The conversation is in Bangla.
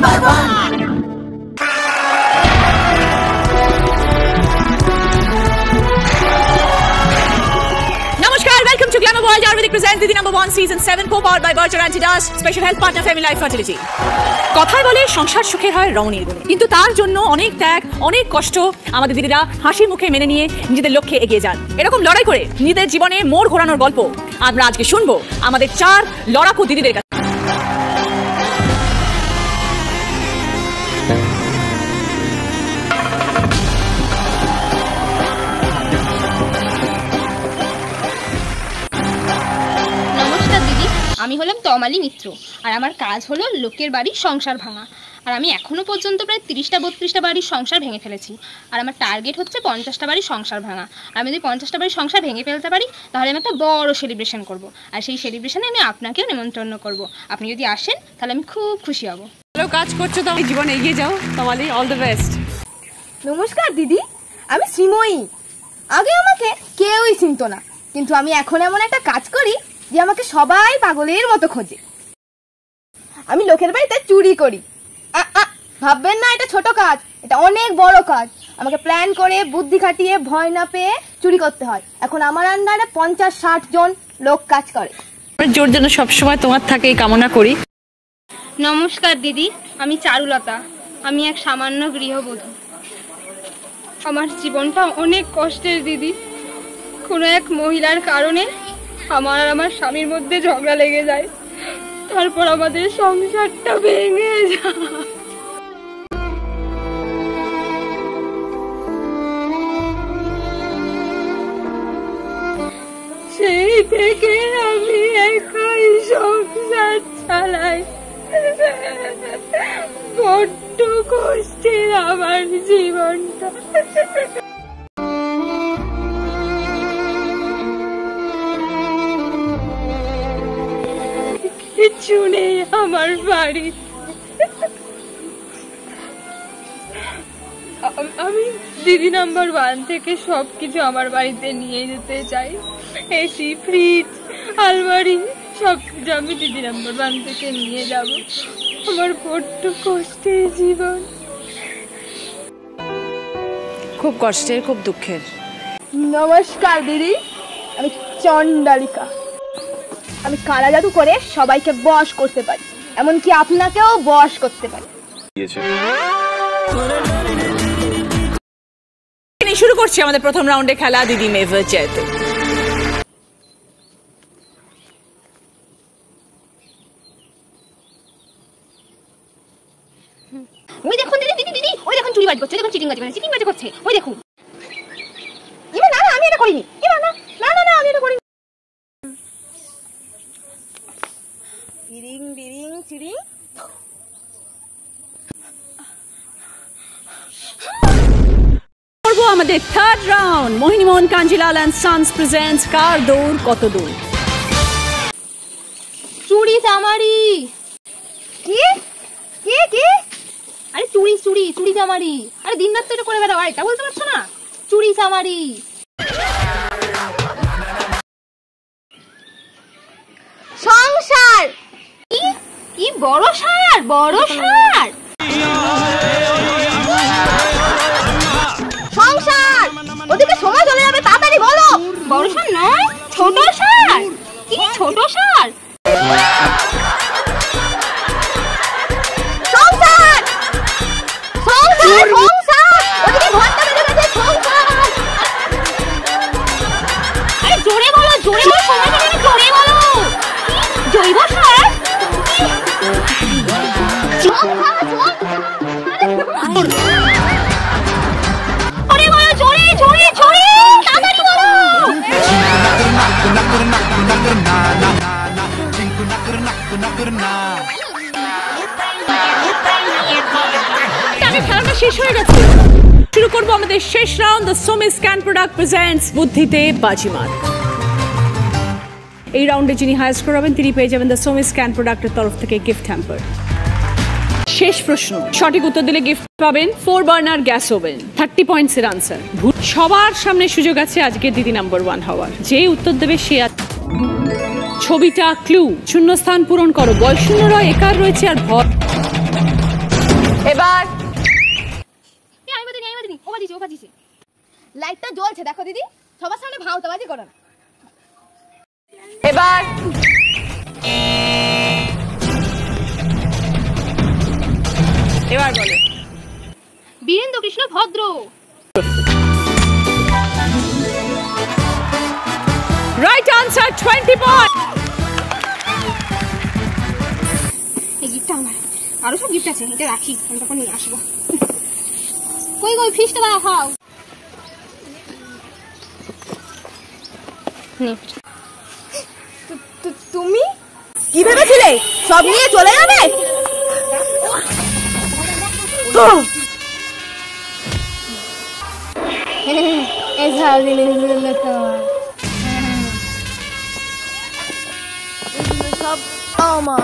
Number 1। Welcome to Glamour World Ayurvedic presents Didi Number 1 Season 7 co-powered by Berger Antidas, special health partner Family Life Fertility. কথায় বলে সংসার সুখের হয় রমণীর গুণে, কিন্তু তার জন্য অনেক ত্যাগ, অনেক কষ্ট আমাদের দিদিরা হাসির মুখে মেনে নিয়ে নিজেদের লক্ষ্যে এগিয়ে যান। এরকম লড়াই করে নিজেদের জীবনে মোড় ঘোরানোর গল্প আমরা আজকে শুনবো আমাদের 4 লড়াকু দিদিদের কাছে। আমি হলাম তমালি মিত্র, আর আমার কাজ হলো লোকের বাড়ির সংসার ভাঙা। আর আমি এখনো পর্যন্ত প্রায় 30টা-32টা বাড়ির সংসার ভেঙে ফেলেছি। আর আমার টার্গেট হচ্ছে 50টা বাড়ির সংসার ভাঙা। আমি যদি 50টা বাড়ির সংসার ভেঙে ফেলতে পারি তাহলে আমি একটা বড় সেলিব্রেশন করব। আর সেই সেলিব্রেশনে আমি আপনাকেও নিমন্ত্রণ করব। আপনি যদি আসেন তাহলে আমি খুব খুশি হব। ভালো কাজ করছো, তো জীবনে এগিয়ে যাও তমালি, অল দ্য বেস্ট। নমস্কার দিদি, আমি শ্রীময়ী। আগে আমাকে কেউই চিনতো না, কিন্তু আমি এখন এমন একটা কাজ করি যে আমাকে সবাই পাগলের মতো খোঁজে। আমি লোকের বাড়িতে চুরি করি। ভাববেন না এটা ছোট কাজ, এটা অনেক বড় কাজ। আমাকে প্ল্যান করে বুদ্ধি খাটিয়ে ভয় না পেয়ে চুরি করতে হয়। এখন আমার আন্ডারে 50-60 জন লোক কাজ করে। জোর যেন সবসময় তোমার থাকে এই কামনা করি। নমস্কার দিদি, আমি চারুলতা। আমি এক সামান্য গৃহবধূ। আমার জীবনটা অনেক কষ্টের দিদি। কোনো এক মহিলার কারণে আমার আর আমার স্বামীর মধ্যে ঝগড়া লেগে যায়, তারপর আমাদের সংসারটা ভেঙে যায়। সেই থেকে আমি একাই সংসার চালাই। বড্ড কষ্টের আমার জীবনটা। কিছু নেই আমার বাড়ি। আমি দিদি নাম্বার 1 থেকে সবকিছু আমার বাড়িতে নিয়ে যেতে চাই। এসি, ফ্রিজ, আলমারি সবকিছু আমি দিদি নাম্বার 1 থেকে নিয়ে যাব। আমার বড্ড কষ্টের জীবন, খুব কষ্টের, খুব দুঃখের। নমস্কার দিদি, আমি চণ্ডালিকা। আমি কালা জাদু করে সবাইকে বশ করতে পারি, এমনকি আপনাকেও বশ করতে পারি। শুরু করছি আমাদের প্রথম রাউন্ডে খেলা দিদি মেভা চেতে। ওই দেখুন দিদি, দিদি দিদি, ওই দেখুন চুরি বাজ করছে, দেখুন চিটিং বাজ করছে, ওই দেখুন। না না, আমি এটা করিনি। না না না না, আমি এটা করিনি। ডিরিং ডিরিং চিরিং। করব আমাদের third round. Mohini Mohan Kanjilal and sons presents কার দৌড় কত দূর। চুরি চামারি। কি কি কি? আরে চুরি চুরি চুরি চামারি। আরে দিন রাত তো এটা করে বেড়াও, এটা বলতে পারছো না? চুরি চামারি। সংসার। কি বড় সার, বড় সার। সংসার, ওদিকে সময় চলে যাবে, তাড়াতাড়ি বলো। বড় সার নয়, ছোট সার। কি ছোট সার? সংসার সংসার সংসার, ওদিকে ঘন্টা বেজে গেছে। সংসার। আরে জোরে বলো, জোরে বলো, সময় চলে যাবে, জোরে বলো। জৈব সার। আরে বলো জোরে জোরে জোরে, তাড়াতাড়ি বলো। খেলাটা শেষ হয়ে গেছে। শুরু করবো আমাদের শেষ round. The Somy scan product presents বুদ্ধিতে বাজিমাত। এই রাউন্ডে যিনি হাইয়েস্ট স্কোর হবেন তিনি পেয়ে যাবেন দ্য সোমি স্ক্যান প্রোডাক্টের তরফ থেকে গিফট হ্যাম্পার। শেষ প্রশ্ন, সঠিক উত্তর দিলে গিফট পাবেন 4 বার্নার গ্যাস ওভেন। 30 পয়েন্টসের আনসার। সবার সামনে সুযোগ আছে আজকে দিদি নাম্বার 1 হওয়ার। যে উত্তর দেবে সে ছবিটা ক্লু। শূন্যস্থান পূরণ করো। বয়শূন্য রয় একার রয়েছে আর ভর এবার আমি বাদিনি ও বাজিছে লাইটটা জ্বলছে দেখো দিদি, সবার সামনে ভাওতাবাজি করো না। এবার বলো। বীরেন্দ্র কৃষ্ণ ভদ্র। Right answer, 20 point. এই গিফটটা আমার, আরো সব গিফট আছে, এটা রাখি, আমি তখন নিয়ে আসবো। কই ফিশটা দাও, খাও। তুমি কি ভেবেছিলে সব নিয়ে চলে যাবে? সব আমার